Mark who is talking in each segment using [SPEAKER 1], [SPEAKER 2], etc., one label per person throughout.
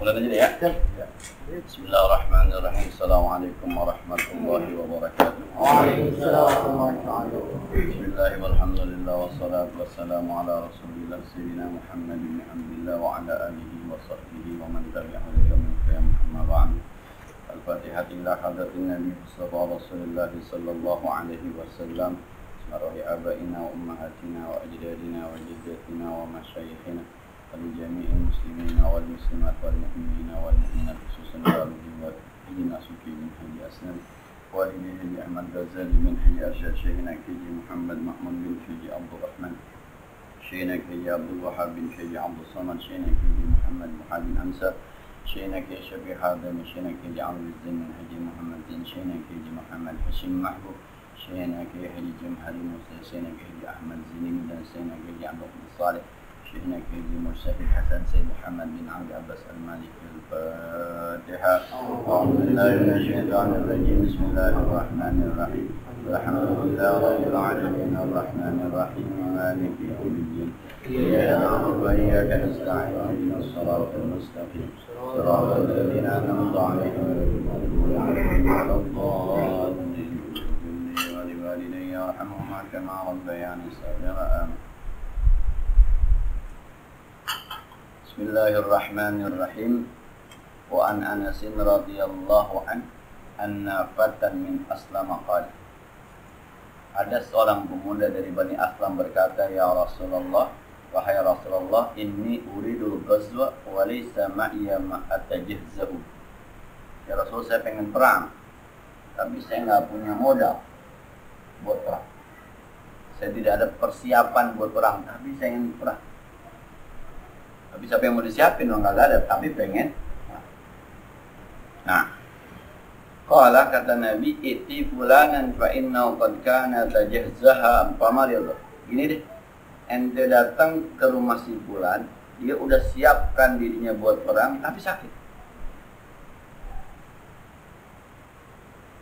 [SPEAKER 1] Mulai aja deh ya. Bismillahirrahmanirrahim. Assalamualaikum warahmatullahi wabarakatuh.
[SPEAKER 2] Waalaikumsalam warahmatullahi wabarakatuh.
[SPEAKER 1] Bismillah walhamdulillah wassalatu wassalamu ala rasulillah sayyidina Muhammad bin Abdillah wa ala alihi wa sahbihi wa man tabi'ahu ila yaumil qiyamah amma ba'd. Al-Fatihah ila hadratin Nabi Rasulullah sallallahu alaihi wasallam. Bismillahirrahmanirrahim. Abaina wa ummahatina wa ajdadina wa jaddatina wa masyayikhina ولجميع المسلمين والمسلمات والمؤمنين والمؤمنات خصوصا والمؤمنين سكي من حي أسلم والديه أحمد غزالي من حي أرشاد شيخنا كيجي محمد محمود بن كيجي عبد الرحمن شيخنا كيجي عبد الوهاب بن كيجي عبد الصمد شيخنا كيجي محمد محمد أمسى شيخنا كيجي شبيه هذا شيخنا كيجي عمرو الزين من حي محمد زين شيخنا كيجي محمد حشيم محبوب شيخنا كيجي جمهر موسى شيخنا كيجي أحمد زين من شيخنا كيجي عبد الصالح شيخنا كيجي مرشد الحسن سيد محمد بن عبد عباس المالكي. الفاتحة. أعوذ بالله من الشيطان الرجيم. بسم الله الرحمن الرحيم. الحمد لله رب العالمين الرحمن الرحيم مالك يوم الدين. إياك نعبد وإياك نستعين اهدنا الصراط المستقيم صراط الذين أنعمت عليهم غير المغضوب عليهم ولا الضالين. ولوالدي يرحمهما كما ربياني صغيرا. آمين. Bismillahirrahmanirrahim. Wa an Anas radhiyallahu an anna fatan min Aslam qala. Ada seorang pemuda dari Bani Aslam berkata, "Ya Rasulullah, wahai Rasulullah, inni uridu ghazwa wa laysa ma'iya ma atajahzahu." Ya Rasul, saya pengen perang, tapi saya enggak punya modal buat perang. Saya tidak ada persiapan buat perang, tapi saya ingin perang. Tapi siapa yang mau disiapin? Nggak ada, tapi pengen. Nah, qala kata Nabi, "Iti fulanan fa innahu qad kana tajahzaha famariyallah." Gini deh, ente datang ke rumah si fulan, dia udah siapkan dirinya buat perang, tapi sakit.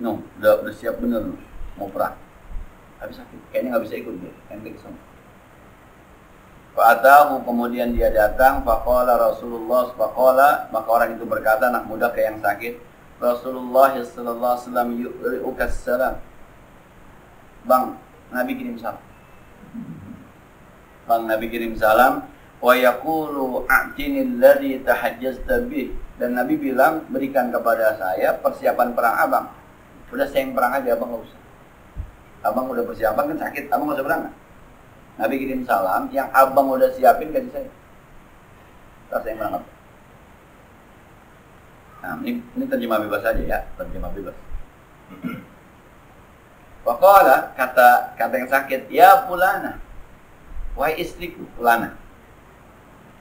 [SPEAKER 1] No, udah siap bener mau perang, tapi sakit. Kayaknya nggak bisa ikut dia, ente kesana. Fa'atahu, kemudian dia datang, faqala Rasulullah, faqala, maka orang itu berkata, anak muda ke yang sakit, Rasulullah sallallahu alaihi wasallam yu'ri'ukas salam. Bang, Nabi kirim salam. Bang, Nabi kirim salam, wa yaqulu a'tini alladhi tahajjazta bih. Dan Nabi bilang, berikan kepada saya persiapan perang abang. Udah saya yang perang aja, abang nggak usah. Abang udah persiapan kan sakit, abang nggak usah berangkat. Nabi kirim salam, yang abang udah siapin kasih saya. Terus saya berangkat. Nah, ini terjemah bebas aja ya, terjemah bebas. Waqala, kata yang sakit, "Ya fulana, wahai istriku fulana,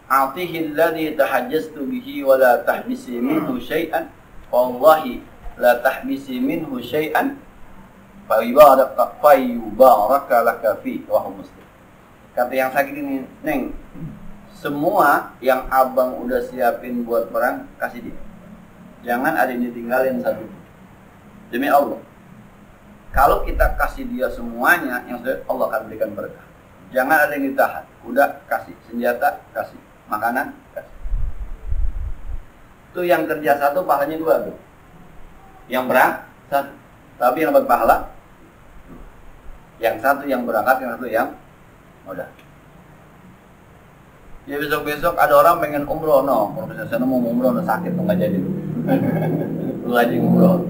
[SPEAKER 1] a'tihi alladhi tahajjaztu bihi wa la tahbisi minhu syai'an, wallahi la tahbisi minhu syai'an, fa yubaraka laka fi." Wahai Muslim. Kata yang sakit ini, "Neng, semua yang abang udah siapin buat perang, kasih dia. Jangan ada yang ditinggalin satu. Demi Allah. Kalau kita kasih dia semuanya, yang sudah Allah akan berikan berkah. Jangan ada yang ditahan. Udah kasih. Senjata, kasih. Makanan, kasih. Itu yang kerja satu, pahalanya dua tuh. Yang perang, satu. Tapi yang dapat pahala, yang satu yang berangkat, yang satu yang udah. Ya besok-besok ada orang pengen umroh, no. Kalau misalnya saya mau umroh, no, sakit, nggak jadi lu. Lu aja umroh.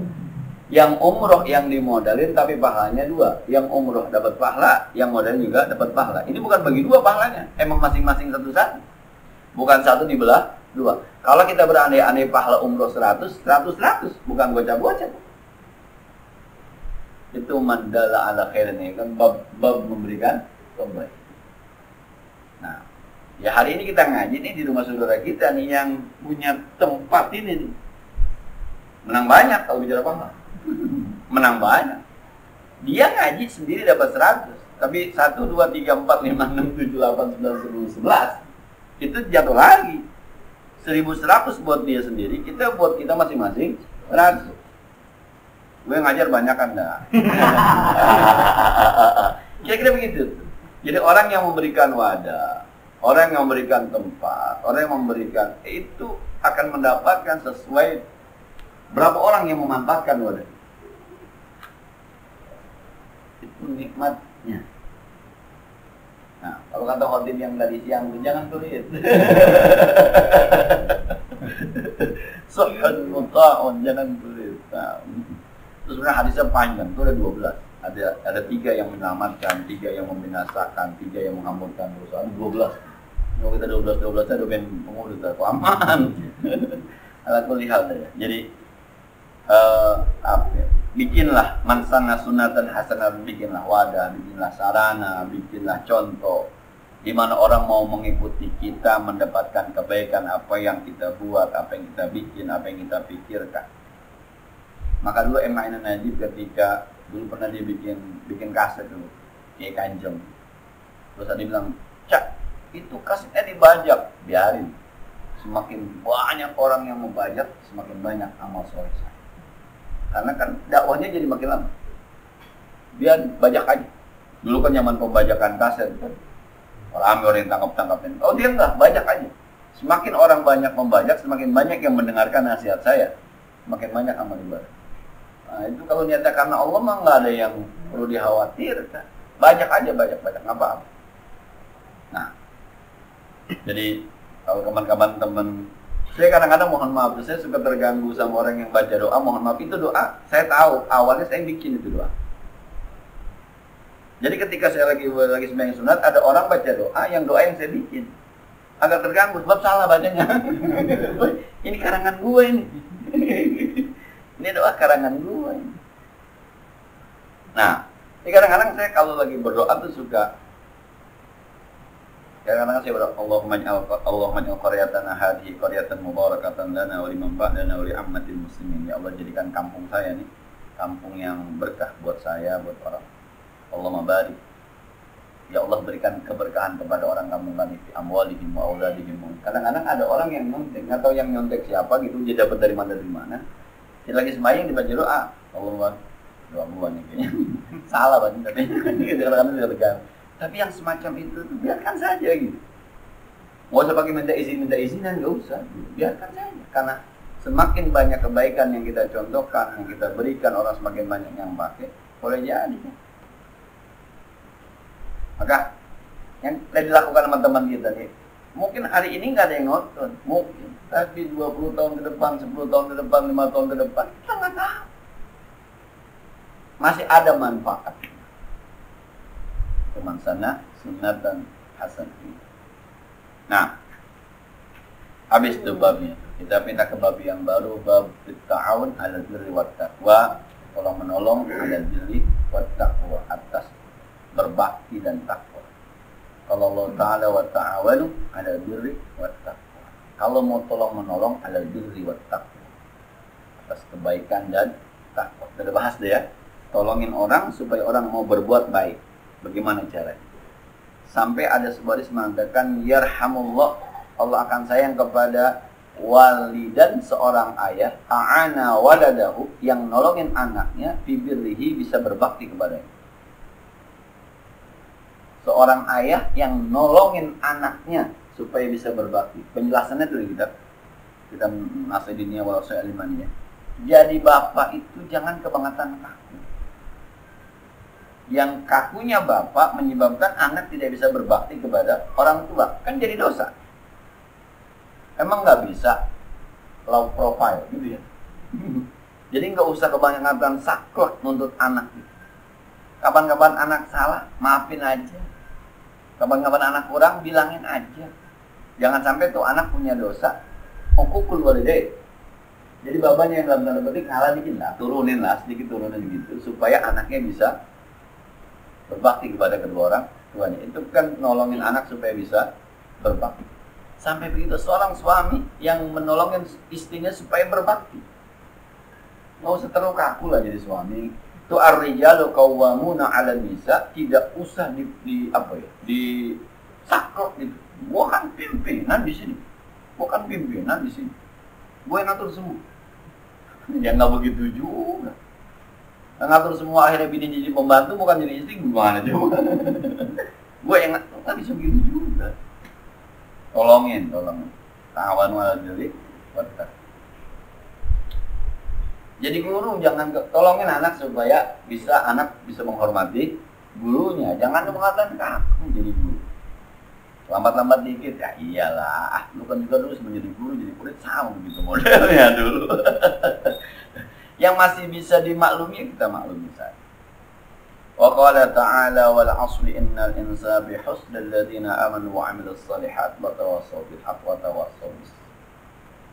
[SPEAKER 1] Yang umroh yang dimodalin tapi pahalanya dua. Yang umroh dapat pahala, yang modalin juga dapat pahala. Ini bukan bagi dua pahalanya. Emang masing-masing satu-satu. Bukan satu dibelah dua. Kalau kita berandai-andai pahala umroh 100, bukan bocah-bocah. Itu mandala ala khairin, kan bab memberikan kebaikan. Nah, ya hari ini kita ngaji nih di rumah saudara kita nih yang punya tempat ini nih. Menang banyak kalau bicara pahala. Menang banyak. Dia ngaji sendiri dapat 100, tapi 1, 2, 3, 4, 5, 6, 7, 8, 9, 10, 11 itu jatuh lagi. 1100 buat dia sendiri, buat kita masing-masing 100. Gue ngajar banyak kan dah. Kira-kira begitu. Jadi orang yang memberikan wadah, orang yang memberikan tempat, orang yang memberikan itu akan mendapatkan sesuai berapa orang yang memanfaatkan wadah. Itu nikmatnya. Nah, kalau kata khotib yang tadi siang, jangan pelit. Suhun muta'un, jangan pelit. Nah, itu sebenarnya hadisnya panjang, itu ada 12. Ada 3 yang menyelamatkan, 3 yang membinasakan, 3 yang mengampunkan dosa. Ada 12. Kalau kita 12-12 ada ben pengurus atau aman. Alat lihat ya. Jadi bikinlah mansana sunatan hasanah, bikinlah wadah, bikinlah sarana, bikinlah contoh di mana orang mau mengikuti kita, mendapatkan kebaikan apa yang kita buat, apa yang kita bikin, apa yang kita pikirkan. Maka dulu Emma Najib ketika dulu pernah dia bikin kaset dulu, kayak Kanjeng. Terus dia bilang, "Cak, itu kasetnya dibajak." Biarin. Semakin banyak orang yang membajak, semakin banyak amal soleh saya. Karena kan dakwahnya jadi makin lama. Biar bajak aja. Dulu kan zaman pembajakan kaset kan. Orang yang tangkap-tangkapin. Oh dia enggak, bajak aja. Semakin orang banyak membajak, semakin banyak yang mendengarkan nasihat saya. Semakin banyak amal ibadah. Nah, itu kalau niatnya karena Allah mah nggak ada yang perlu dikhawatirkan. Bajak aja, bajak, nggak apa-apa. Nah, jadi kalau kawan-kawan teman, saya kadang-kadang mohon maaf, saya suka terganggu sama orang yang baca doa. Mohon maaf, itu doa saya tahu awalnya saya bikin itu doa. Jadi ketika saya lagi sembahyang sunat, ada orang baca doa yang saya bikin. Agak terganggu sebab salah bacanya. Ini karangan gue ini. Ini doa karangan gue ini. Nah, ini kadang-kadang saya kalau lagi berdoa tuh suka, kadang-kadang saya berdoa, Allahumma ij'al qaryatana hadhihi qaryatan mubarakatan lana wa liman ba'dana wa li ammatil muslimin. Ya Allah, jadikan kampung saya nih kampung yang berkah buat saya, buat orang. Allahumma barik. Ya Allah, berikan keberkahan kepada orang kampung kami, fi amwalihim wa auladihim. Kadang-kadang ada orang yang nyontek, nggak tahu yang nyontek siapa gitu, dia dapat dari mana. Dia lagi sembahyang dibaca doa, Allahumma, doa gua nih kayaknya. Salah banget tapi kadang-kadang tidak tegang. Tapi yang semacam itu biarkan saja gitu. Nggak usah pakai minta izinan, nggak usah. Biarkan saja. Karena semakin banyak kebaikan yang kita contohkan, yang kita berikan, orang semakin banyak yang pakai, boleh jadi. Maka yang dilakukan teman-teman kita nih, mungkin hari ini nggak ada yang nonton, mungkin. Tapi 20 tahun ke depan, 10 tahun ke depan, 5 tahun ke depan, kita nggak tahu. Masih ada manfaat. Teman sana, sunatan hasanah. Nah, habis itu babnya. Kita pindah ke bab yang baru, bab ta'awun 'alal birri wat taqwa, tolong menolong 'alal birri wat taqwa, atas berbakti dan takwa. Kalau Allah Ta'ala wa ta'awanu 'alal birri wat taqwa. Kalau mau tolong menolong 'alal birri wat taqwa, atas kebaikan dan takwa. Kita bahas deh ya. Tolongin orang supaya orang mau berbuat baik. Bagaimana caranya? Sampai ada sebuah hadis mengatakan, yarhamullah, Allah akan sayang kepada walidan, seorang ayah, a'ana waladahu, yang nolongin anaknya, bibirrihi, bisa berbakti kepadanya. Seorang ayah yang nolongin anaknya supaya bisa berbakti. Penjelasannya tuh kita masih di dunia walau saya alimannya. Jadi bapak itu jangan kebangetan kaku. Yang kakunya bapak menyebabkan anak tidak bisa berbakti kepada orang tua, kan jadi dosa. Emang nggak bisa low profile gitu ya. Jadi nggak usah kebanyakan saklek nuntut anak. Kapan-kapan anak salah, maafin aja. Kapan-kapan anak kurang, bilangin aja. Jangan sampai tuh anak punya dosa, hukukul walidain. Jadi bapaknya yang dalam tanda petik ngalah dikit lah, turunin lah, sedikit turunin gitu, supaya anaknya bisa berbakti kepada kedua orang tuanya. Itu kan nolongin anak supaya bisa berbakti. Sampai begitu seorang suami yang menolongin istrinya supaya berbakti. Nggak usah terlalu kaku lah jadi suami. Itu ar-rijalu qawwamuna 'alan nisa, tidak usah di saklek gitu. Gua kan pimpinan di sini. Gua kan pimpinan di sini. Gua yang ngatur semua. Ya nggak begitu juga. Ngatur semua, akhirnya bini jadi pembantu, bukan jadi istri, gimana juga. Gue yang nggak bisa begitu juga. Tolongin. Ta'awanu 'alal birri Betul. Jadi guru jangan tolongin anak supaya anak bisa menghormati gurunya. Jangan mengatakan kamu jadi guru. Lambat-lambat dikit ya iyalah. Lu kan juga dulu menjadi guru jadi murid sama begitu modelnya dulu. Yang masih bisa dimaklumi kita maklumi saja. Wa qala ta'ala wal 'asri innal insana bihusnil ladzina amanu wa 'amilus shalihat wa tawassaw bil haqqi wa tawassaw bis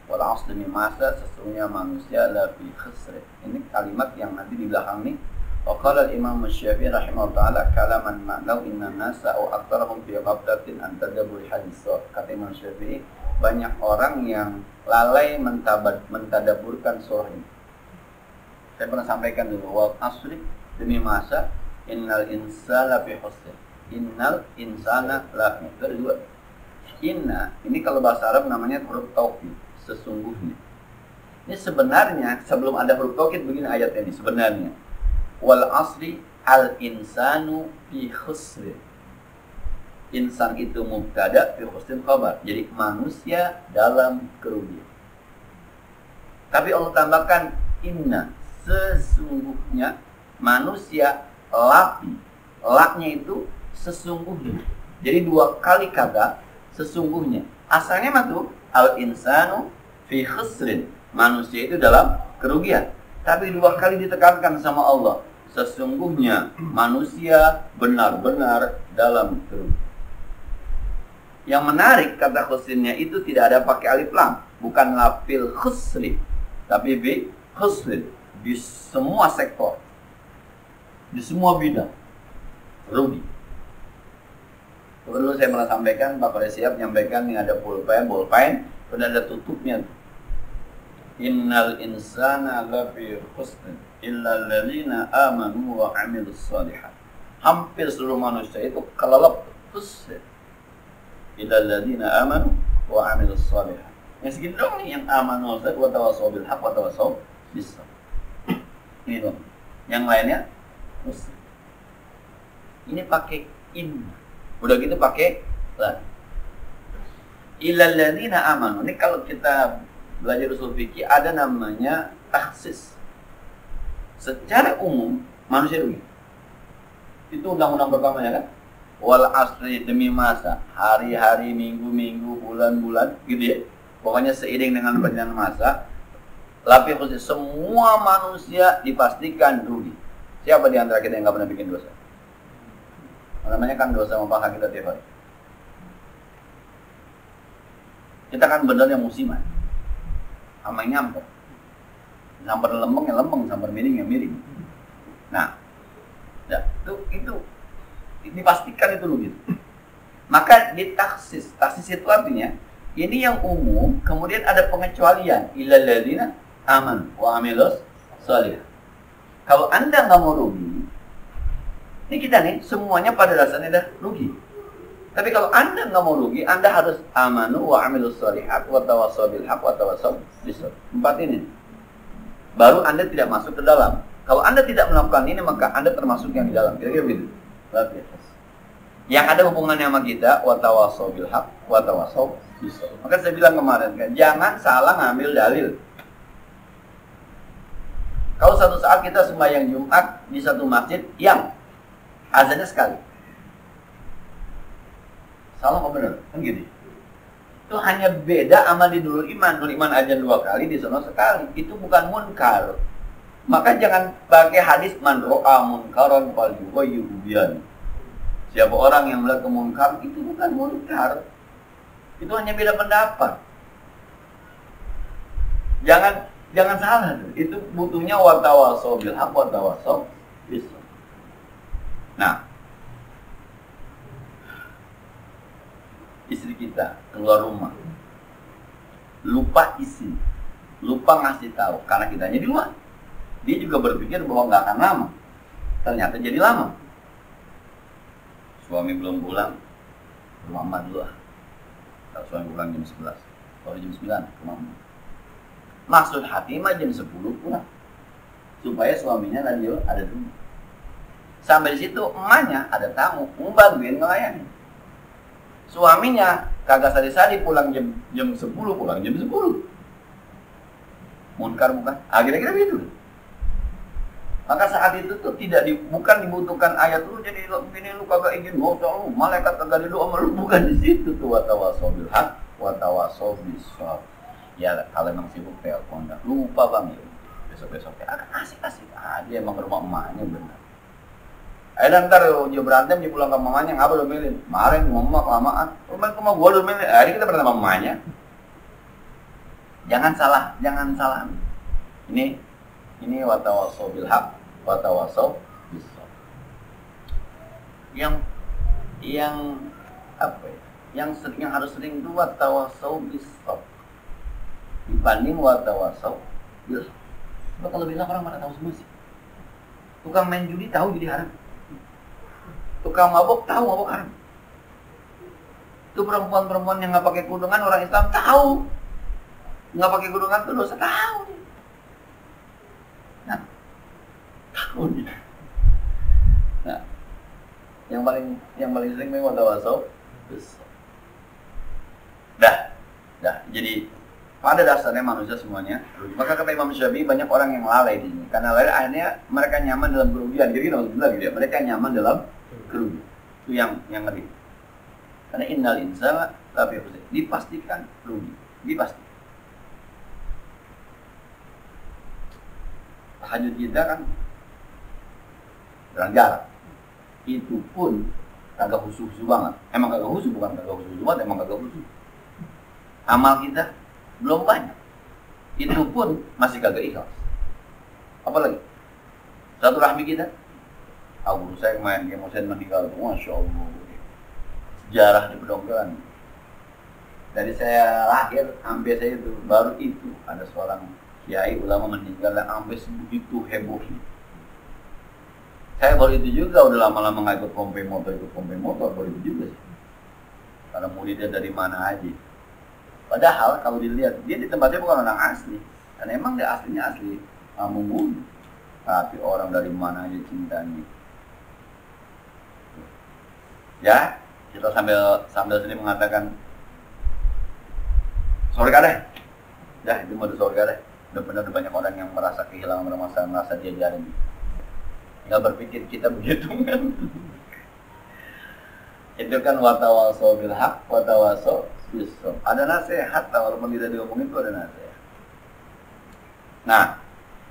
[SPEAKER 1] wal 'asri demi masa sesungguhnya manusia la fi khusr. Ini kalimat yang nanti di belakang nih. Wa qala al-Imam Asy-Syafi'i rahimahullah ta'ala kalaman ma'naw innan nasa au aktsarahum fi ghaflatin an tadabbur hadis. Kata Imam Syafi'i banyak orang yang lalai mentadaburkan surah ini. Saya pernah sampaikan dulu wal 'asri demi masa innal insana fi khusr. Innal insana la fi khusr. Inna ini kalau bahasa Arab namanya huruf taukid, sesungguhnya. Ini sebenarnya sebelum ada huruf taukid begini ayatnya ini sebenarnya. Wal asri al insanu fi khusr. Insan itu mubtada, fi khusrin khabar. Jadi manusia dalam kerugian. Tapi Allah tambahkan inna, sesungguhnya manusia lapi. Laknya itu sesungguhnya. Jadi dua kali kata sesungguhnya. Asalnya mah tuh al insanu fi khusrin. Manusia itu dalam kerugian. Tapi dua kali ditekankan sama Allah. Sesungguhnya manusia benar-benar dalam kerugian. Yang menarik kata khusrinnya itu tidak ada pakai alif lam. Bukan lafil khusri. Tapi bi khusrin. Di semua sektor. Di semua bidang. Rugi. Dulu saya pernah sampaikan, Bapak udah siap menyampaikan yang ada bolpen, sudah ada tutupnya. Innal insana lafi khusr illa alladziina amanu wa 'amilus shalihat. Hampir seluruh manusia itu kelelep khusr. Illa alladziina amanu wa 'amilus shalihat. Yang segitu dong nih yang amanu wa tawassaw bil haqq wa tawassaw bis sabr. Ini dong. Yang lainnya khusr. Ini pakai inna. Udah gitu pakai la. Illal ladzina amanu. Ini kalau kita belajar usul fikih ada namanya takhsis. Secara umum manusia rugi. Itu undang-undang pertamanya kan? Wal asri demi masa, hari-hari, minggu-minggu, bulan-bulan gitu ya. Pokoknya seiring dengan perjalanan masa, lapi khusus semua manusia dipastikan rugi. Siapa di antara kita yang enggak pernah bikin dosa? Namanya kan dosa mempahak kita tiap hari. Kita kan benernya musiman. Sama yang nyamper. Nyamper lempeng ya lempeng, nyamper miring ya miring. Nah, ya, itu dipastikan itu begitu. Maka ditaksis. Taksis itu artinya ini yang umum, kemudian ada pengecualian. Illal ladzina amanu wa 'amilus shalihat. Kalau Anda nggak mau rugi, ini kita nih, semuanya pada dasarnya dah rugi. Tapi kalau Anda nggak mau rugi, Anda harus amanu wa 'amilus shalihat wa tawassaw bil haqq wa tawassaw bis sabr. 4 ini. Baru Anda tidak masuk ke dalam. Kalau Anda tidak melakukan ini, maka Anda termasuk yang di dalam. Kira-kira begitu. Yang ada hubungannya sama kita, wa tawassaw bil haqq wa tawassaw bis sabr. Maka saya bilang kemarin kan, jangan salah ngambil dalil. Kalau satu saat kita sembahyang Jumat di satu masjid yang azannya sekali. Salah apa benar? Kan gitu. Itu hanya beda sama di Nurul Iman. Nurul Iman azan 2 kali, di sana sekali. Itu bukan munkar. Maka jangan pakai hadis man ra'a munkaran falyughayyirhu biyadihi. Siapa orang yang melihat kemunkar itu bukan munkar. Itu hanya beda pendapat. Jangan salah. Itu butuhnya wa tawassaw bil haqq wa tawassaw bis sabr. Nah, istri kita keluar rumah, lupa isi, lupa ngasih tahu karena kitanya di luar. Dia juga berpikir bahwa nggak akan lama, ternyata jadi lama. Suami belum pulang, ke mama dulu. Kalau suami pulang jam 11, kalau jam 9 ke mama. Maksud hati mah jam 10 pulang, supaya suaminya radio ada di rumah. Sampai di situ emaknya ada tamu, bantuin ngelayani. Suaminya kagak sadi-sadi pulang jam 10, pulang jam 10. munkar bukan? Kira-kira begitu. Maka saat itu tuh bukan dibutuhkan ayat lu jadi ini lu kagak izin lu malaikat kagak ridho sama lu, bukan di situ tuh watawasau bil haq watawasau bis sabr. Ya kalau emang sibuk telepon dah lupa bang ya besok akan asik dia emang rumah emaknya benar. Ntar dia berantem dia pulang ke mamanya ngapa lu milih kemarin ngomong kelamaan rumah ke rumah gua lu milih hari kita berantem sama mamanya. Jangan salah ini watawasau bil haq watawasau bis sabr. Yang apa ya? Yang harus sering itu watawasau bis sabr dibanding watawasau bil haq. Sebab kalau bilang orang mana tahu semua sih. Tukang main judi tahu judi haram. Tukang mabok tahu mabok haram. Itu perempuan-perempuan yang nggak pakai kudungan orang Islam tahu. Nggak pakai kudungan itu dosa tahu. Nah, yang paling sering memang watawasau bis sabr. Dah. Jadi pada dasarnya manusia semuanya. Maka kata Imam Syafi'i banyak orang yang lalai di sini. Karena lalai akhirnya mereka nyaman dalam kerugian. Jadi mereka nyaman dalam kerugian. Itu yang ngeri. Karena innal insana lafi khusr. Dipastikan rugi. Dipastikan. Tahajud kita kan jarang jarak. Itu pun kagak khusyuk banget. Emang kagak khusyuk bukan kagak khusyuk banget, emang kagak khusyuk. Amal kita belum banyak. Itu pun masih kagak ikhlas. Apalagi satu rahmi kita. Guru saya main game Hussein meninggal, Masya Allah. Sejarah di pedongkran. Dari saya lahir sampai saya itu baru itu ada seorang kiai ulama meninggal sampai sebegitu hebohnya. Saya baru itu juga udah lama-lama nggak ikut pompe motor baru itu juga sih. Karena muridnya dari mana aja. Padahal kalau dilihat dia di tempatnya bukan orang asli. Dan emang dia aslinya asli Munggu. Tapi orang dari mana aja cintanya. Ya, kita sambil sini mengatakan sorga deh. Ya, itu mode sorga deh. Benar-benar banyak orang yang merasa kehilangan merasa diajarin. Tinggal berpikir kita begitu kan. Itu kan watawasau bil haq watawasau bis sabr. Ada nasihat walaupun tidak diomongin itu ada nasihat. Nah,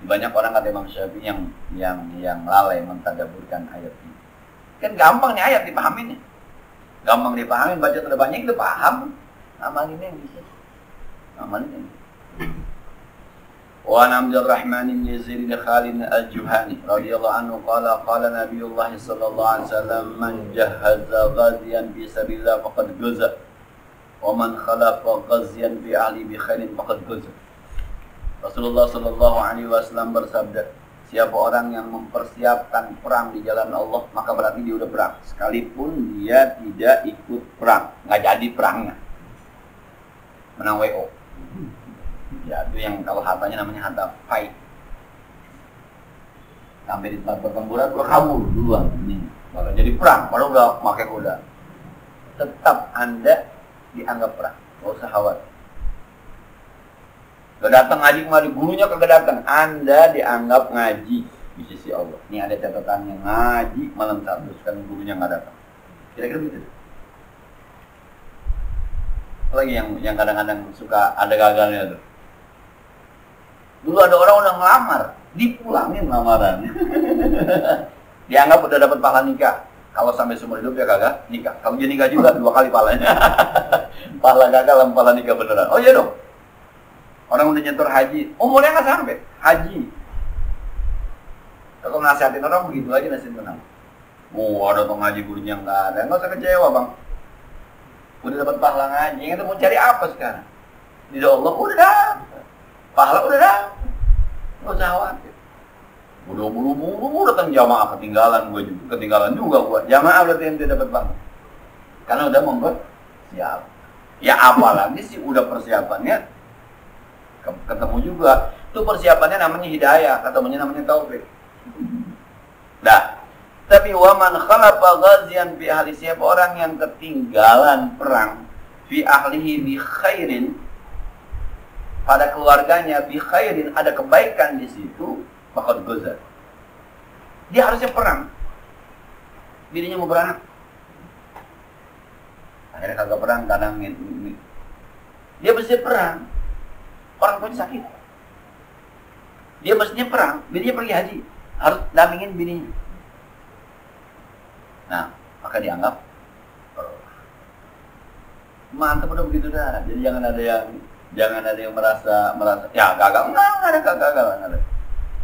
[SPEAKER 1] banyak orang kata Imam Syafi'i yang lalai mentadabburkan ayat ini. Kan gampang nih ayat dipahamin nih. Gampang dipahamin, baca sudah banyak itu paham. Amalin yang bisa. Amalin yang bisa. Wa Abdul Rahman bin Yazid Khalid al-Juhani radhiyallahu anhu qala Nabiullah sallallahu alaihi wasallam man jahhaza ghaziyan fi sabilillah faqad gaza wa man khalafa ghaziyan fi ahli bi khairin faqad gaza. Rasulullah sallallahu alaihi wasallam bersabda, siapa orang yang mempersiapkan perang di jalan Allah maka berarti dia udah perang sekalipun dia tidak ikut perang, nggak jadi perangnya. Menang WO. Ya, itu yang kalau hartanya namanya harta fight. Sampai di tempat pertempuran, udah kabur duluan. Ini, bakal jadi perang, padahal udah pakai kuda. Tetap Anda dianggap perang, nggak usah khawatir. Gak datang ngaji kemarin, gurunya kagak datang. Anda dianggap ngaji di sisi Allah. Ini ada catatannya ngaji malam satu, sekarang gurunya nggak datang. Kira-kira begitu. Lagi yang kadang-kadang suka ada gagalnya tuh. Dulu ada orang udah ngelamar, dipulangin lamaran. Dianggap udah dapat pahala nikah. Kalau sampai seumur hidup ya kagak nikah. Kalau dia nikah juga 2 kali pahalanya. Pahala gagal sama pahala nikah beneran. Oh iya dong. Orang udah nyetor haji, umurnya nggak sampai haji. Kalau nasihatin orang begitu aja nasihatin menang. Ada tuh ngaji gurunya nggak ada, nggak usah kecewa bang. Udah dapat pahala ngaji, itu mau cari apa sekarang? Di Allah udah dapat, pahala udah dapat, nggak usah khawatir. Buru-buru datang jamaah ketinggalan juga gua. Jamaah berarti yang tidak dapat banget, karena udah membuat siap. Ya apalagi sih udah persiapannya ketemu juga. Itu persiapannya namanya hidayah, ketemunya namanya taufik. Nah, tapi waman khalafa ghaziyan fi ahli, siapa orang yang ketinggalan perang fi ahlihi bi khairin pada keluarganya bi khairin, ada kebaikan di situ, faqad ghazal. Dia harusnya perang. Bininya mau beranak. Akhirnya kagak perang, kadang dia mesti perang. Orang tuanya sakit. Dia mestinya perang, bininya pergi haji. Harus dampingin bininya. Nah, maka dianggap mantap udah begitu dah. Jadi jangan ada yang merasa ya gagal. Enggak ada kegagalan.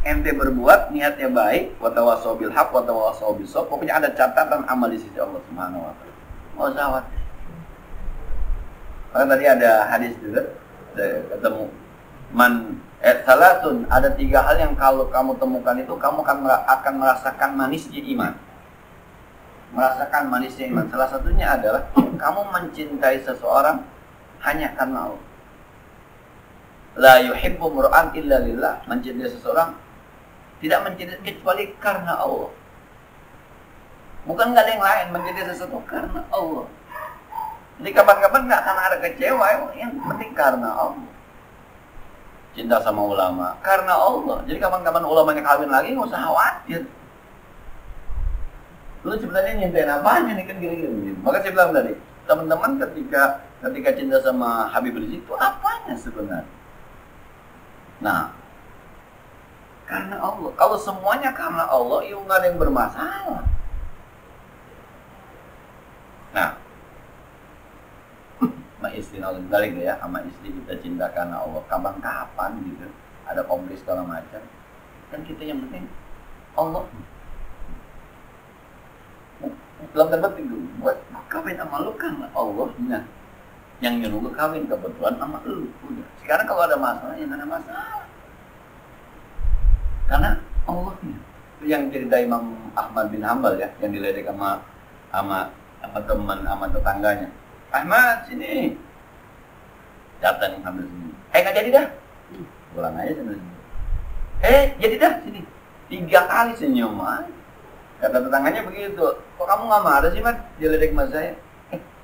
[SPEAKER 1] Ente berbuat niatnya baik, wa tawassaw bil haqq wa tawassaw bis sabr. Pokoknya ada catatan amal di sisi Allah Subhanahu wa taala. Mau zawat. Karena tadi ada hadis juga ketemu salatun, ada 3 hal yang kalau kamu temukan itu kamu akan merasakan manisnya iman. Merasakan manisnya iman. Salah satunya adalah kamu mencintai seseorang hanya karena Allah. La yuhibbu mur'an illa lillah. Mencintai seseorang tidak mencintai kecuali karena Allah. Bukan nggak ada yang lain, mencintai sesuatu karena Allah. Jadi kapan-kapan nggak akan ada kecewa, yang penting karena Allah. Cinta sama ulama karena Allah. Jadi kapan-kapan ulamanya kawin lagi nggak usah khawatir. Lu sebenarnya nyintain apanya nih, kan gini-gini. Maka saya bilang tadi, teman-teman ketika cinta sama Habib Rizik itu apanya sebenarnya? Nah, karena Allah. Kalau semuanya karena Allah, ya nggak ada yang bermasalah. Nah, sama istri balik ya, sama istri kita cinta karena Allah. Kapan-kapan gitu, ada konflik segala macam, kan kita yang penting Allah. Belum terpenting dulu, buat kawin sama lu karena Allahnya. Yang nyuruh gue kawin kebetulan sama lu. Udah. Sekarang kalau ada masalah, ya nggak ada masalah. Karena Allahnya. Itu yang cerita Imam Ahmad bin Hanbal ya, yang diledek sama teman, sama tetangganya. Ahmad, sini. Datang ambil sini. Nggak jadi dah. Pulang aja sana sini. Jadi dah, sini. 3 kali senyum aja. Kata tetangganya begitu. Kok kamu nggak marah sih, Mat? Diledek sama saya.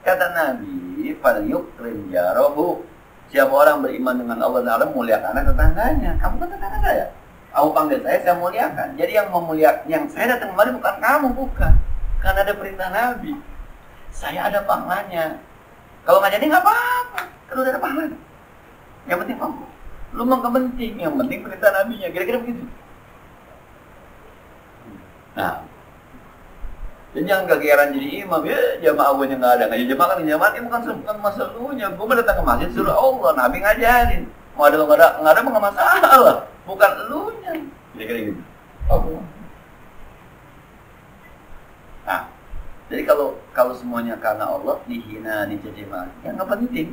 [SPEAKER 1] Kata Nabi, falyukrim jarahu. Siapa orang beriman dengan Allah dan Allah, muliakan tetangganya. Kamu kan tetangga saya. Kamu panggil saya muliakan. Jadi yang memuliakan, yang saya datang kemari bukan kamu, bukan. Karena ada perintah Nabi. Saya ada pahalanya. Kalau nggak jadi nggak apa-apa. Kalau ada pahalanya. Yang penting kamu. Lu mau kepenting. Yang penting perintah Nabi-nya. Kira-kira begitu. Nah, dan jangan kegeeran jadi imam. Ya jamaah gue nggak ada. Nggak jamaah kan jamaah ini bukan masalahnya. Gue mau datang ke masjid suruh Allah. Nabi ngajarin. Mau ada nggak ada nggak masalah. Bukan elunya. Kira-kira gitu. Oh. Nah, jadi kalau semuanya karena Allah, dihina, dicaci maki, ya nggak penting.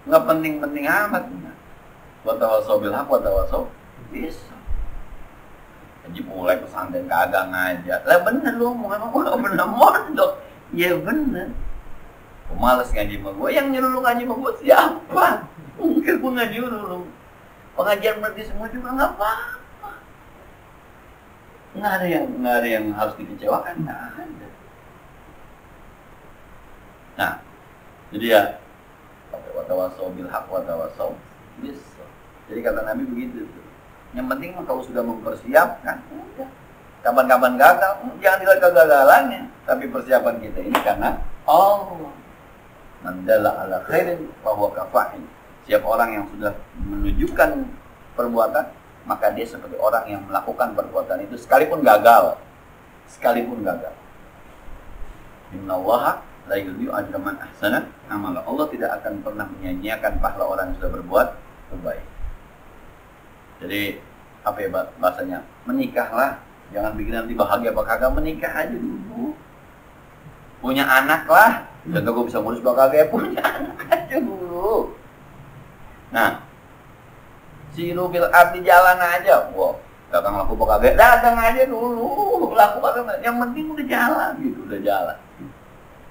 [SPEAKER 1] Nggak penting-penting amat. Wa tawassaw bil haqq wa tawassaw bis sabr. Jadi mulai pesantren kagak ngajar. Lah bener lu, memang gua bener mondok. Ya bener. Gua males ngaji sama gua. Yang nyuruh lu ngaji sama gua siapa? Mungkin gua nggak nyuruh lu. Pengajian berarti semua juga nggak apa-apa. Nggak ada yang harus dikecewakan. Nggak ada. Nah, jadi ya, wa tawassaw bil haqq wa tawassaw bis sabr. Jadi kata Nabi begitu tuh. Yang penting kalau sudah mempersiapkan, udah. Kapan-kapan gagal, jangan dilihat kegagalannya, tapi persiapan kita ini karena Allah. Man dalla ala khairin fa huwa kafa'il. Siapa orang yang sudah menunjukkan perbuatan, maka dia seperti orang yang melakukan perbuatan itu sekalipun gagal. Innallaha la yudhi'u ajra man ahsana amala. Allah tidak akan pernah menyia-nyiakan pahala orang yang sudah berbuat baik. Jadi apa ya bahasanya? Menikahlah, jangan bikin nanti bahagia apa kagak, menikah aja dulu. Punya anak lah, contoh gue bisa ngurus bakal kagak, punya anak aja dulu. Nah, siru bil ardi, jalan aja. Wow, dagang laku bakal kagak, dagang aja dulu. Laku kagak, yang penting udah jalan gitu, udah jalan.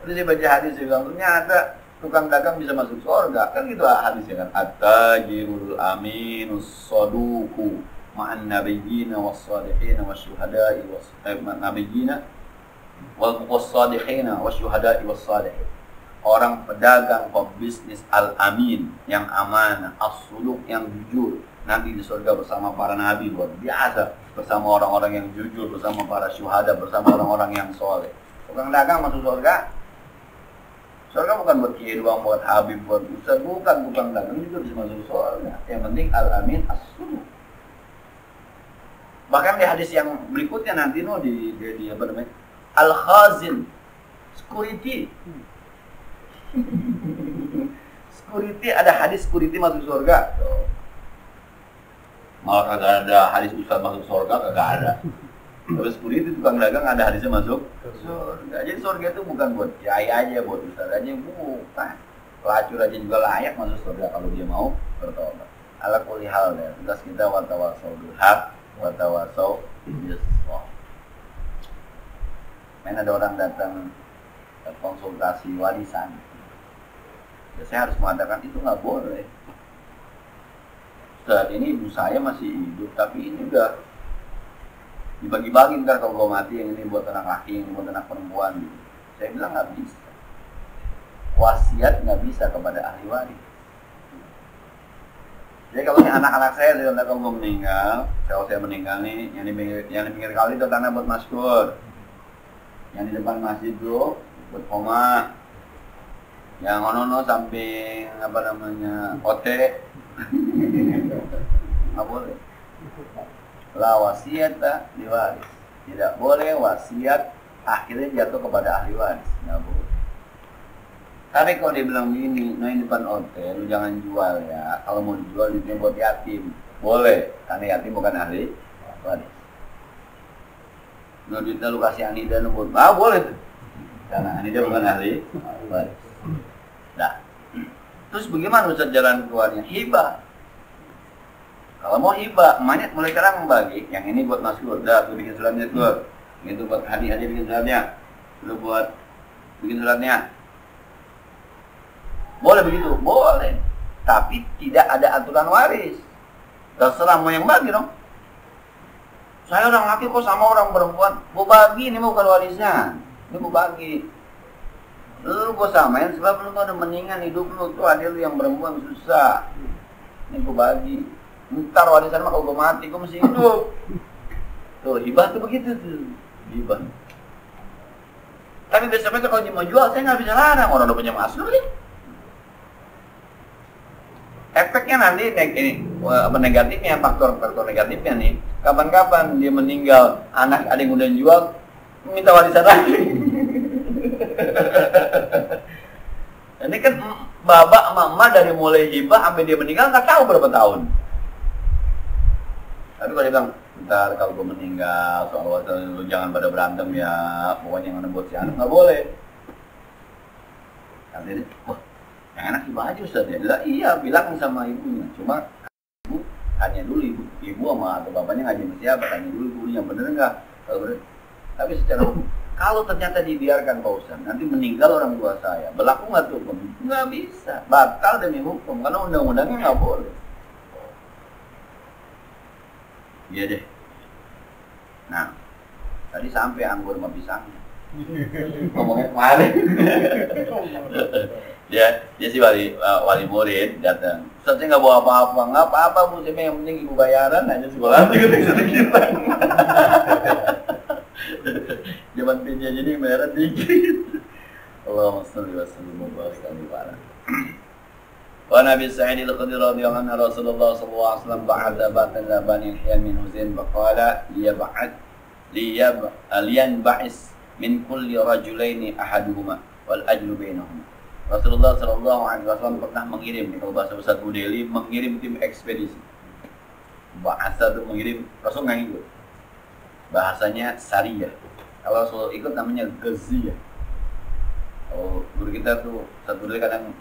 [SPEAKER 1] Terus saya baca hadis bilang ternyata tukang dagang bisa masuk surga, kan gitu hadisnya kan. At-tajirul aminus saduqu ma'an nabiyyina was-salihin wasyuhada'i was-nabiyina was-salihin wasyuhada'i was-salihin. orang pedagang, pebisnis al-amin, yang amanah, as-suluq, yang jujur, nanti di surga bersama para nabi, luar biasa, bersama orang-orang yang jujur, bersama para syuhada, bersama orang-orang yang soleh. Tukang dagang masuk surga. Surga bukan buat kiai doang, buat habib, buat ustaz, bukan. Tukang dagang juga bisa masuk surga. Yang penting al-amin, as-suluq. Bahkan di hadis yang berikutnya nanti di apa namanya? Al-khazin, security. Security, ada hadis security masuk surga. Malah kagak ada hadis ustaz masuk surga, kagak ada. Tapi security tukang dagang ada hadisnya masuk surga. Jadi surga itu bukan buat kiai aja, buat ustaz aja, bukan. Pelacur aja juga layak masuk surga kalau dia mau bertobat. Ala kulli hal ya. Tugas kita watawasau bil haq, watawasau bis shawab. Main ada orang datang konsultasi warisan. Ya, saya harus mengatakan itu nggak boleh. Saat ini ibu saya masih hidup, tapi ini udah dibagi-bagi ntar kalau mati, yang ini buat anak laki, yang ini buat anak perempuan. Gitu. Saya bilang nggak bisa. Wasiat nggak bisa kepada ahli waris. Jadi kalau ini anak-anak saya, kalau gue meninggal, kalau saya meninggal nih, yang di pinggir kali itu tanah buat maskur, yang di depan masjid itu buat koma, yang ono samping apa namanya ote, nggak boleh. Lah wasiat diwaris, tidak boleh wasiat akhirnya jatuh kepada ahli waris, nggak boleh. Tapi kalau dia bilang gini, nah ini depan hotel, lu jangan jual ya. Kalau mau dijual duitnya buat yatim, boleh, karena yatim bukan ahli waris. Nah duitnya lu kasih Anida, lu buat, boleh tuh, karena Anida bukan ahli waris. Nah, terus bagaimana Ustaz jalan keluarnya? Hibah. Kalau mau hibah, emaknya mulai sekarang membagi. Yang ini buat maskur, dah, tuh bikin suratnya tuh. Itu buat hadiah bikin suratnya. Lu buat bikin suratnya. Boleh begitu? Boleh. Tapi tidak ada aturan waris. Terserah mau yang bagi dong. Saya orang laki kok sama orang perempuan. Mau bagi, ini bukan warisnya. Ini mau bagi. Lu gue samain sebab lu udah meninggal hidup lu. Tuh ada lu yang perempuan susah. Ini gue bagi. Ntar warisan mah kalau gue mati, gue masih hidup. Tuh, hibah tuh begitu tuh. Hibah. Tapi besoknya kalau dia mau jual, saya nggak bisa larang. Orang udah punya masuk nih. Efeknya nanti ini apa negatifnya, faktor negatifnya nih, kapan-kapan dia meninggal, anak ada yang udah jual minta warisan lagi. Ini kan bapak mama dari mulai hibah sampai dia meninggal nggak tahu berapa tahun. Tapi kalau dia bilang, ntar kalau gue meninggal soal warisan lu jangan pada berantem ya, pokoknya yang buat si anak nggak boleh. Artinya, wah, yang enak hibah aja Ustaz ya. Iya, bilang sama ibunya. Cuma ibu tanya dulu ibu sama atau bapaknya ngaji sama siapa, tanya dulu ibunya bener enggak. Kalau bener. Tapi secara kalau ternyata dibiarkan Pak Ustaz, nanti meninggal orang tua saya, berlaku nggak tuh hukum? Nggak bisa, batal demi hukum karena undang-undangnya nggak boleh. Iya deh. Nah, tadi sampai anggur sama pisangnya. Ngomongnya kemarin. Dia si wali murid datang. Ustaznya nggak bawa apa-apa, nggak apa-apa bu, yang penting ibu bayaran aja sekolah sedikit. Zaman pinja jadi bayaran dikit. Allahumma sholli wa sallim wa barik ala wa Nabi Sa'id al-Khudri radhiyallahu anhu Rasulullah sallallahu alaihi wasallam ba'atha ba'atan labani hiyan min Huzain faqala liyan ba'is min kulli rajulaini ahaduhuma wal ajlu bainahuma. Rasulullah sallallahu alaihi wasallam pernah mengirim, kalau bahasa Ustaz Budeli, mengirim tim ekspedisi. Bahasa itu mengirim, Rasul nggak ikut. Bahasanya Sariyah. Kalau Rasul ikut namanya Ghaziyah. Kalau guru kita tuh Ustaz Budeli kadang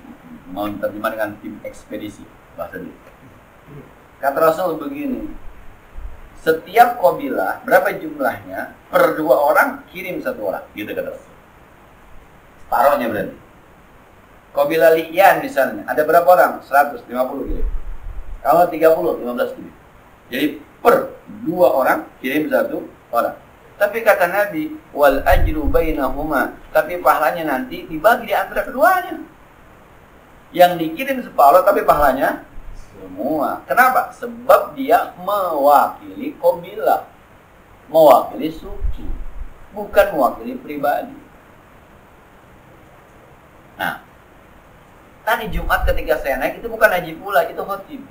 [SPEAKER 1] mau terjemah dengan tim ekspedisi bahasa dia. Kata Rasul begini, setiap kabilah berapa jumlahnya, per 2 orang kirim 1 orang, gitu kata Rasul. Separohnya berarti. Kabilah Li'yan misalnya, ada berapa orang? 150 gitu. Kalau 30, 15 gitu. Jadi per 2 orang kirim 1 orang. Tapi kata Nabi, wal ajru bainahuma, tapi pahalanya nanti dibagi di antara keduanya. Yang dikirim separuh tapi pahalanya semua. Kenapa? Sebab dia mewakili qabilah, mewakili suku, bukan mewakili pribadi. Nah, tadi Jumat ketika saya naik itu bukan haji pula, itu khatib.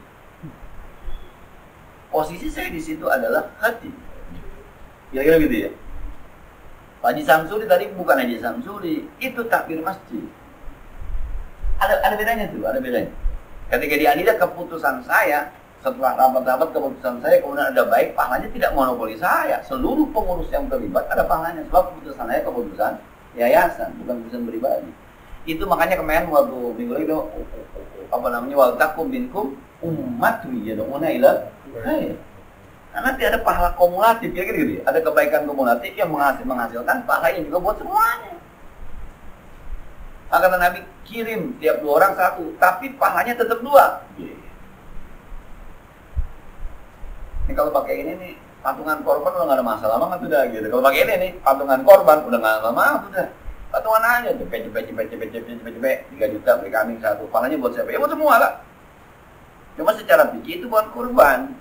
[SPEAKER 1] Posisi saya di situ adalah khatib. Kira-kira gitu ya. Pak Haji Samsuri tadi bukan Haji Samsuri, itu takbir masjid. Ada bedanya tuh, ada bedanya. Ketika di Anida keputusan saya, setelah rapat-rapat keputusan saya, kemudian ada baik, pahalanya tidak monopoli saya. Seluruh pengurus yang terlibat ada pahalanya. Sebab keputusan saya keputusan yayasan, bukan keputusan pribadi. Itu makanya kemarin waktu minggu lalu wal takum minkum ummatun yad'una ila khair. Karena nanti ada pahala kumulatif, kira-kira gitu ya. Ada kebaikan kumulatif yang menghasilkan pahala yang juga buat semuanya. Kata Nabi, kirim tiap 2 orang 1, tapi pahalanya tetap 2. Ini kalau pakai ini nih, patungan korban udah gak ada masalah banget udah gitu. Kalau pakai ini nih, patungan korban udah gak ada masalah udah. Patungan aja tuh, cepet, 3 juta beli kambing 1. Pahalanya buat siapa? Ya buat semua lah. Cuma secara fikih itu bukan kurban.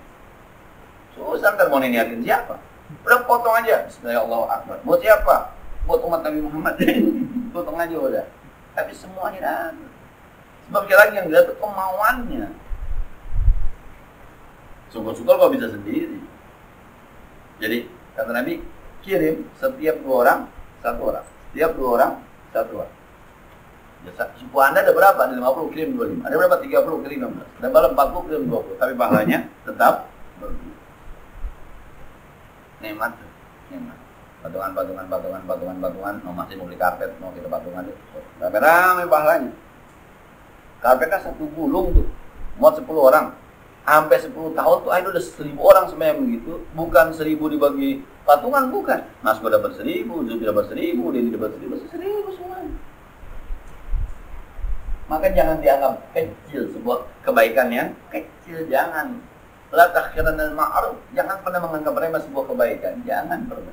[SPEAKER 1] Susah ntar mau niatin siapa? Udah potong aja. Bismillahirrahmanirrahim. Buat siapa? Buat umat Nabi Muhammad. Potong aja udah. Tapi semuanya ada. Sebab sekali lagi yang dilihat itu kemauannya. Syukur-syukur kalau bisa sendiri. Jadi kata Nabi, kirim setiap 2 orang 1 orang. Setiap 2 orang 1 orang. Suku Anda ada berapa? Ada 50, kirim 25. Ada berapa? 30, kirim 16. Ada berapa? 40, kirim 20. Tapi pahalanya tetap berbeda. Nikmat. Patungan. Mau masih mau beli karpet, mau kita patungan itu. Rame pahalanya. Karpetnya 1 gulung tuh. Muat 10 orang. Sampai 10 tahun tuh ada 1000 orang semuanya begitu. Bukan 1000 dibagi patungan, bukan. Mas gue dapat 1000, Zubi dapat 1000, Denny dapat 1000 semuanya. Maka jangan dianggap kecil sebuah kebaikan yang kecil, jangan. La takhirana al-ma'ruf, jangan pernah menganggap remeh sebuah kebaikan, jangan pernah.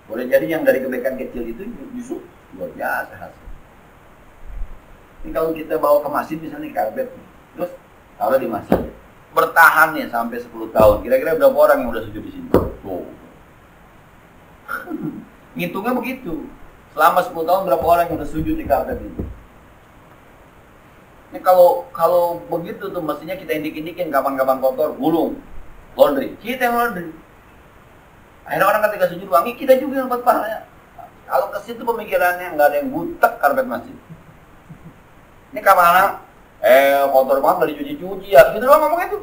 [SPEAKER 1] Boleh jadi yang dari kebaikan kecil itu justru luar biasa hasil. Ini kalau kita bawa ke masjid misalnya karpet, terus taruh di masjid, bertahan nih sampai 10 tahun. Kira-kira berapa orang yang udah sujud di sini? Oh. Ngitungnya begitu. Selama 10 tahun berapa orang yang udah sujud di karpet ini? Ini kalau begitu tuh mestinya kita indik-indikin kapan-kapan kotor, gulung, laundry. Kita yang laundry. Akhirnya orang ketika sujud wangi, kita juga yang dapat pahalanya. Kalau ke situ pemikirannya nggak ada yang butek karpet masjid. Ini kapan kotor banget nggak dicuci-cuci ya, gitu doang ngomong itu.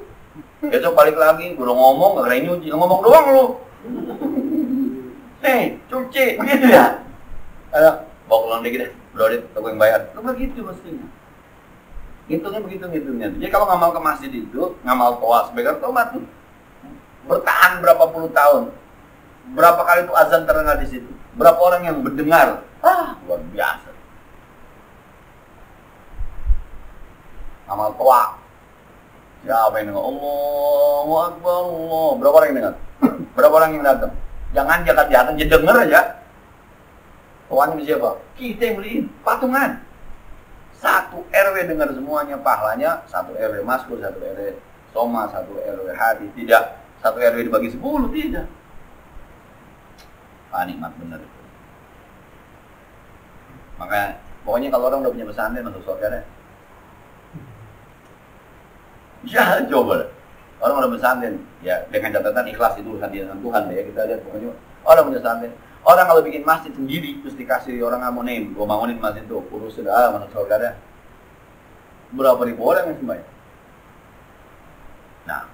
[SPEAKER 1] Besok balik lagi, gue udah ngomong nggak kena nyuci, ngomong doang lu. Cuci, begitu ya. Ayo, bawa ke laundry deh, brodit, aku yang bayar. Lu begitu mestinya. Ngitungnya begitu ngitungnya. Jadi kalau ngamal ke masjid itu, ngamal toa sebagai tomat tuh bertahan berapa puluh tahun. Berapa kali itu azan terdengar di situ. Berapa orang yang mendengar. Luar biasa. Ngamal toa. Siapa yang dengar? Allahu Akbar, Allah. Berapa orang yang dengar? Berapa orang yang datang? Jangan jalan-jalan, dia denger aja. Toanya siapa? Kita yang beliin, patungan. 1 RW dengar semuanya, pahalanya 1 RW maskur, 1 RW soma, 1 RW hadi. Tidak 1 RW dibagi 10, tidak. Nikmat benar itu. Maka pokoknya kalau orang udah punya pesantren masuk surga deh. Ya coba deh. Orang udah pesantren, ya dengan catatan ikhlas itu urusan dia dengan Tuhan deh ya. Kita lihat pokoknya orang punya pesantren. Orang kalau bikin masjid sendiri, terus dikasih orang ngamonin, gue bangunin masjid tuh, urus sudah, masuk surga dah. Berapa ribu orang yang sembahyang? Nah,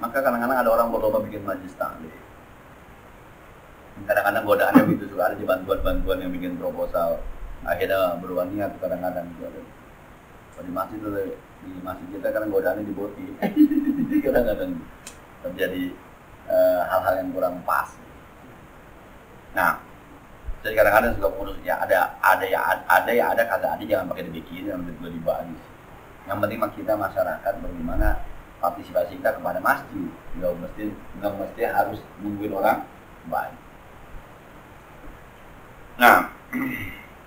[SPEAKER 1] maka kadang-kadang ada orang berlomba bikin masjid taklim. Kadang-kadang godaannya begitu, suka ada bantuan-bantuan yang bikin proposal. Akhirnya berubah niat kadang-kadang juga. Kalau di masjid tuh, di masjid kita kadang godaannya diboti. Kadang-kadang terjadi hal-hal yang kurang pas. Nah, jadi kadang-kadang suka pengurus ya ada kata ada jangan pakai dibikin, jangan dibagi. Yang penting kita masyarakat bagaimana partisipasi kita kepada masjid, nggak mesti harus nungguin orang baik. Nah,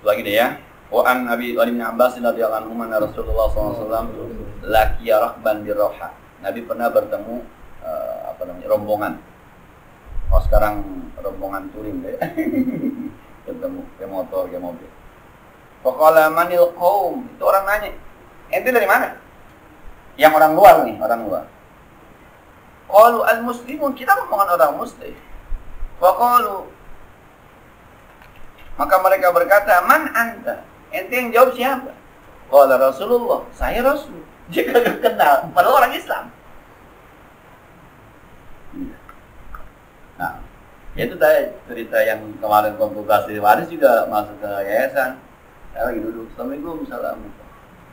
[SPEAKER 1] lagi deh ya. Wa an Abi bin Abbas radhiyallahu anhu anna Rasulullah SAW laqiya rakban bi Rawha. Nabi pernah bertemu rombongan. Oh sekarang rombongan touring deh. Ketemu ke motor, ke mobil. Faqala manil qaum. Itu orang nanya, "Ente dari mana?" Yang orang luar nih, orang luar. Qalu al-muslimun, kita ngomongan orang muslim. Faqalu, maka mereka berkata, "Man anta?" Ente yang jawab siapa? Qala Rasulullah, saya Rasul. Dia kagak kenal, padahal orang Islam. Nah, itu tadi cerita yang kemarin konsultasi waris juga masuk ke yayasan. Saya lagi duduk, Assalamualaikum, Assalamualaikum.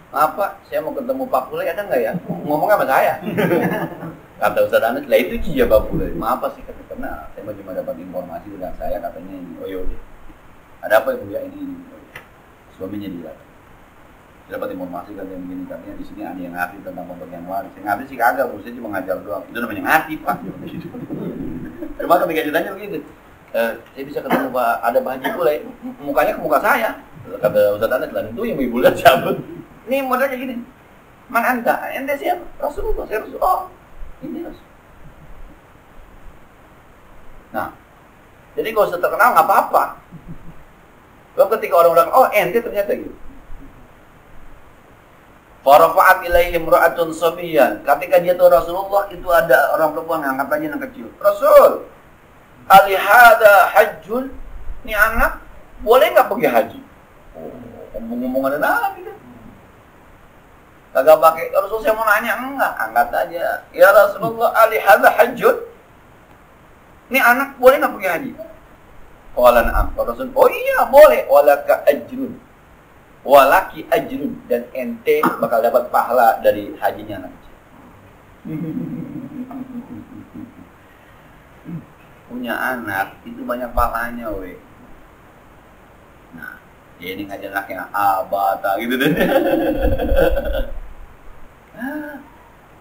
[SPEAKER 1] Maaf Pak, saya mau ketemu Pak Pule, ada nggak ya? Ngomong sama saya. Kata Ustaz Anas, lah itu dia Pak Pule. Maaf Pak, sih kata kenal. Saya cuma dapat informasi dengan saya, katanya ini. Oh yaudah. Ada apa Ibu ya ini? Suaminya dia. Saya dapat informasi katanya begini, katanya di sini ada yang ngerti tentang pembagian waris. Yang ngerti sih kagak, Bu, saya cuma ngajar doang. Itu namanya ngerti Pak. Cuma ketika ditanya begitu, saya bisa ketemu Pak, ada Pak Haji Pule, mukanya ke muka saya. Kata Ustaz Anas, lah itu yang Ibu lihat siapa? Ini modelnya gini. Man anta? Ente siapa? Rasulullah, saya Rasul. Oh, ini Rasul. Nah, jadi kalau sudah terkenal nggak apa-apa. Kalau ketika orang bilang, oh ente ternyata gitu. Farafa'at ilaihim ra'atun sabiyan. Ketika dia tahu Rasulullah, itu ada orang perempuan yang angkat aja yang kecil. Rasul, alihada hajjun. Ini anak boleh nggak pergi haji? Oh, ngomong ada Nabi kan? Kagak pakai. Rasul saya mau nanya, enggak, angkat aja. Ya Rasulullah, alihada hajjun. Ini anak boleh nggak pergi haji? Qala na'am. Rasul, oh iya boleh. Walaka ajrun. Walaki ajrun, dan ente bakal dapat pahala dari hajinya anak kecil. Punya anak itu banyak pahalanya, weh. Nah, ini ngajar anaknya abata gitu deh.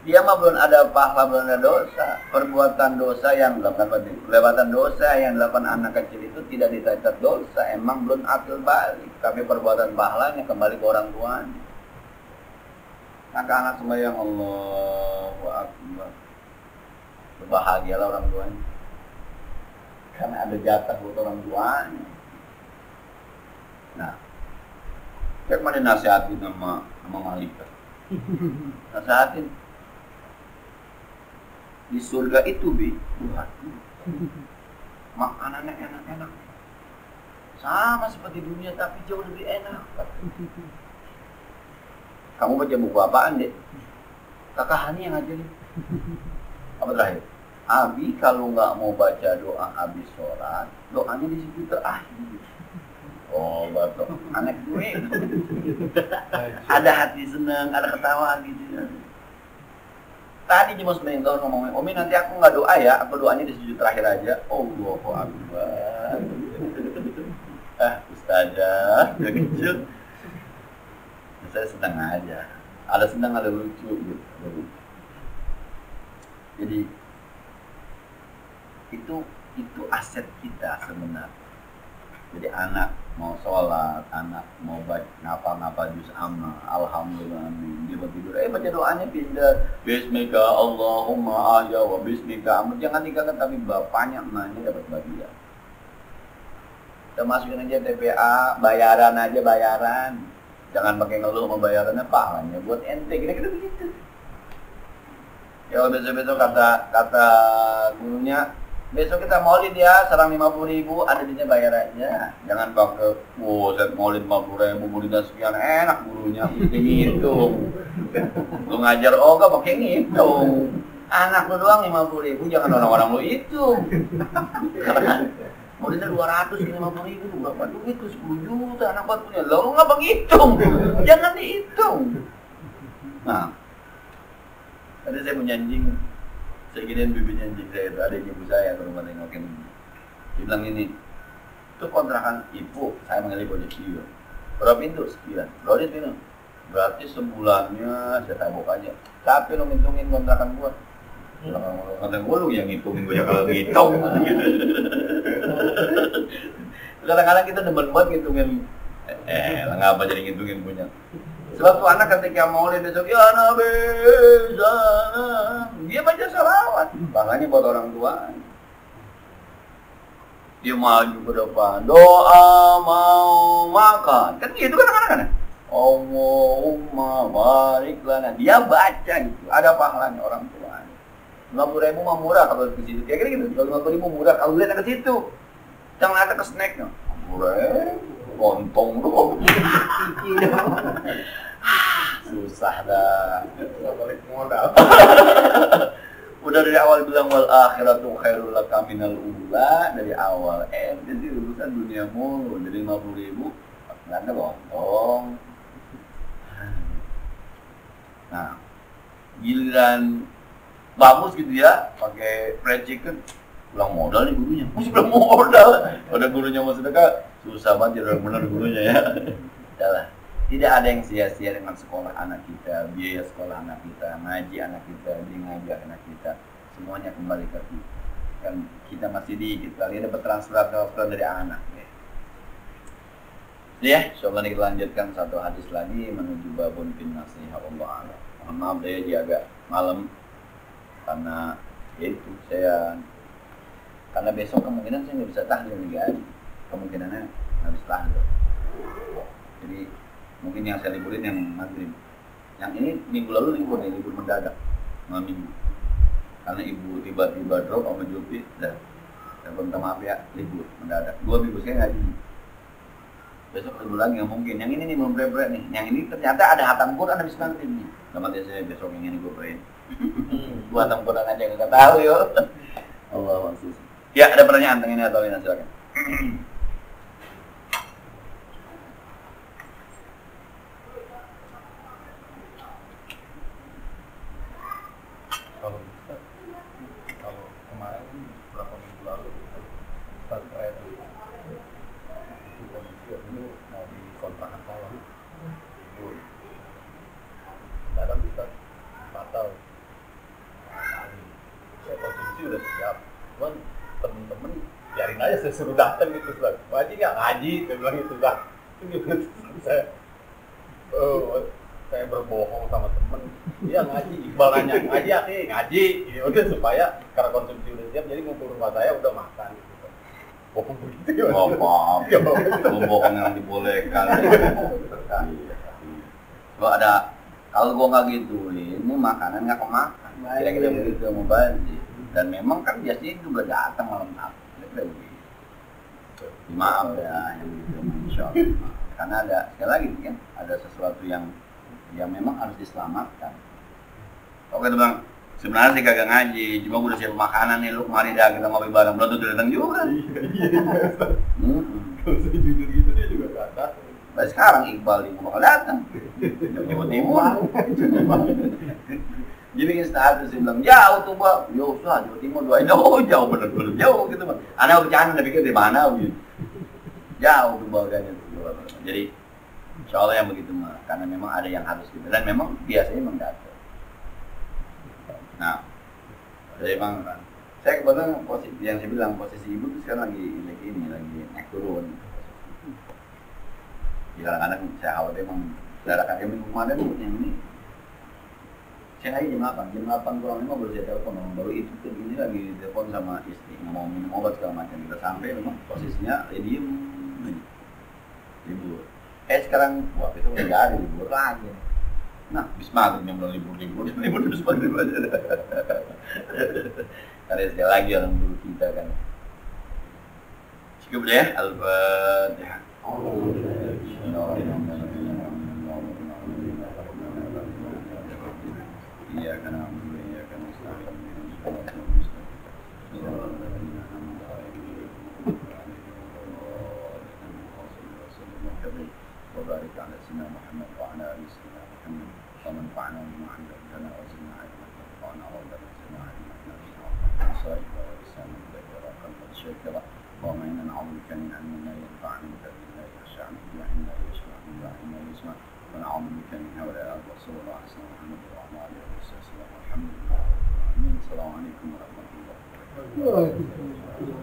[SPEAKER 1] Dia mah belum ada pahala, belum ada dosa. Perbuatan dosa yang dilakukan anak kecil itu tidak dicatat dosa. Emang belum akil balik. Tapi perbuatan pahalanya kembali ke orang tuanya. Maka anak sembahyang Allahu Akbar. Berbahagialah orang tuanya. Karena ada jatah buat orang tuanya. Nah, kayak mana nasihatin sama Malika? Nasihatin. Di surga itu, Tuhan, makanannya enak-enak. Sama seperti dunia, tapi jauh lebih enak. Kamu baca buku apaan, Dek? Kakak Hani yang ngajarin. Apa terakhir? Abi kalau nggak mau baca doa habis sholat, doanya di situ terakhir. Oh, batok. Anak gue. Ada hati senang, ada ketawa gitu. Tadi cuma sebentar ngomongin, Umi nanti aku nggak doa ya, aku doanya di sujud terakhir aja. Allahu Akbar. Ustazah, udah kecil. Saya senang aja. Ada senang, ada lucu gitu. Jadi itu aset kita sebenarnya. Jadi anak mau sholat, anak mau baca ngapa juz amma, alhamdulillah, dia tidur, baca doanya pindah, bismika Allahumma ahya wa bismika amun, jangan tinggalkan, tapi bapaknya emaknya dapat bagian. Kita masukin aja TPA, bayaran aja bayaran, jangan pakai ngeluh sama bayarannya, pahalanya buat ente, kira-kira begitu. Ya besok-besok kata gurunya, besok kita maulid ya, serang 50.000, ada dinya bayar aja. Jangan pakai, set maulid 50.000, muridnya sekian, enak gurunya, ngitung. Lu ngajar oga pakai ngitung. Anak lu doang 50.000, jangan orang-orang lu hitung. Muridnya 250.000, berapa duit itu? 10 juta anak buat punya. Lu nggak menghitung, jangan dihitung. Nah, tadi saya menyanjing. Saya kirain bibirnya anjing saya itu, ada ibu saya ke rumah nengokin. Dia bilang ini, itu kontrakan ibu, saya manggil ibu dia. Berapa pintu? Sekian. Berapa pintu? Berarti sebulannya saya tabok aja. Tapi lo ngitungin kontrakan gua. Kontrakan gua lu yang ngitungin, gua yang kalau ngitung. Kadang-kadang kita demen banget ngitungin. Ngapa jadi ngitungin punya? Suatu anak ketika maulid besok, ya Nabi sana, dia baca salawat. Makanya buat orang tua. Dia maju ke depan, doa mau makan. Kan gitu kan anak-anak. Allahumma barik lana. Dia baca gitu. Ada pahalanya orang tua. 50.000 mah murah kalau ke situ. Ya gitu. Kalau 50.000 murah kalau lihat ke situ. Jangan ada ke snacknya. Murah. Kontong dong. Susah dah. Balik modal. Udah dari awal bilang wal akhiratu khairul laka minal ula dari awal. Jadi urusan dunia mulu. Jadi 50.000 nggak ada lontong. Nah, giliran bagus gitu ya, pakai fried chicken, pulang modal nih gurunya. Masih pulang modal. Pada gurunya mau sedekah, susah banget ya benar gurunya ya. Udahlah. Tidak ada yang sia-sia dengan sekolah anak kita, biaya sekolah anak kita, ngaji anak kita, ngajar anak kita, semuanya kembali ke kita. Kan kita masih dikit kali dapat transfer dari anak. Ya, coba kita lanjutkan satu hadis lagi menuju babun bin nasihat Allah. Mohon maaf deh ya agak malam karena itu karena besok kemungkinan saya nggak bisa tahlil lagi, kemungkinannya nggak bisa tahlil. Jadi mungkin yang saya liburin yang maghrib. Yang ini minggu lalu libur mendadak, malam minggu. Karena ibu tiba-tiba drop sama Jupi, dan saya minta maaf ya, libur mendadak. 2 minggu saya ngaji. Besok libur lagi nggak mungkin. Yang ini nih belum beres nih. Yang ini ternyata ada hatam Quran habis maghrib nih. Sama dia saya besok yang ini gue berain. Gua hatam Quran aja nggak tahu yo. Allah masih. Ya ada pertanyaan tentang ini atau lain silakan.
[SPEAKER 3] Kalau kemarin berapa minggu lalu Ustaz saya itu kondisi dulu mau di kontrakan saya libur kadang Ustaz batal saya konsumsi udah siap cuman temen-temen biarin aja saya suruh datang gitu Ustaz ngaji nggak ngaji saya bilang gitu Ustaz itu saya berbohong sama temen dia ngaji, Iqbal nanya ngaji akhi, ngaji ya udah supaya karena konsumsi udah siap jadi ngumpul rumah saya udah makan gitu. Bohong begitu ya
[SPEAKER 1] maaf bohong yang dibolehkan. Kalau gua nggak gituin ini makanan nggak kemakan kira-kira begitu mau banji. Dan memang kan biasanya juga datang malam kira-kira begitu. Maaf ya yang gitu insyaallah. Karena ada sekali lagi kan ada sesuatu yang memang harus diselamatkan. Oke tuh bang, sebenarnya sih kagak ngaji, cuma gue udah siap makanan nih, lu kemari dah kita ngopi bareng, belum tuh datang juga.
[SPEAKER 3] Kalau saya jujur gitu dia juga gak datang.
[SPEAKER 1] Baik sekarang Iqbal ini bakal datang, Jawa Timur. Jadi bikin status dia bilang jauh tuh bang, ya usah Jawa Timur doain, oh jauh bener jauh gitu bang. Anak bercanda pikir di mana gitu, jauh tuh baganya. Jadi insya Allah yang begitu mah, karena memang ada yang harus gitu dan memang biasanya memang datang. Nah, dari bang, saya kebetulan posisi yang saya bilang posisi ibu itu sekarang lagi naik turun. Kadang-kadang saya khawatir memang darahkan kami kemarin yang ini. Saya lagi jam 8 kurang 5 baru saya telepon, baru itu ini lagi telepon sama istri mau minum obat segala macam. Kita sampai memang posisinya diem libur. Sekarang wah besok udah nggak ada libur lagi. Nah, bis maghrib yang belum libur terus maghrib aja. Karena sekali lagi orang dulu kita kan. Cukup deh, Al-Fatihah. Iya karena ya kan وبارك على سيدنا محمد وعلى ال سيدنا محمد ومنفعنا بما علمتنا وزدنا علما وانفعنا ولا تزدنا علما نافعا وصائب ولسانا ذكرا قلبا شاكرا اللهم انا نعوذ بك من علم لا ينفع من ذنب لا يخشى من دعاء لا يسمع من دعاء لا يسمع ونعوذ بك من هؤلاء وصلى الله على سيدنا محمد وعلى اله وصحبه وسلم والحمد لله رب العالمين. السلام عليكم ورحمه الله وبركاته.